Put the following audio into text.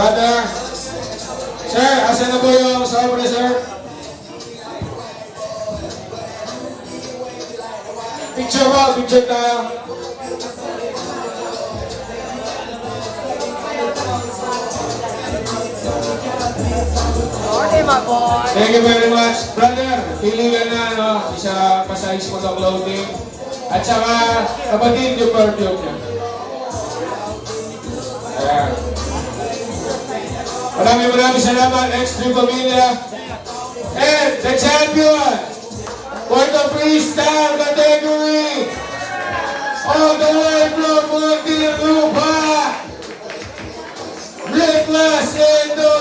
Brother. Sir, asan na po yung sobre, sir? Picture mo, picture tayo. Okay, my boy. Thank you very much. Brother, pili ka na, no? Isa pa-size mo ng clothing. At saka, kapatid yung perfume niya. Ayan. Maraming salamat, X3 Pamilya. And the champion for the freestyle category all the way from Muntinlupa, Reckless in the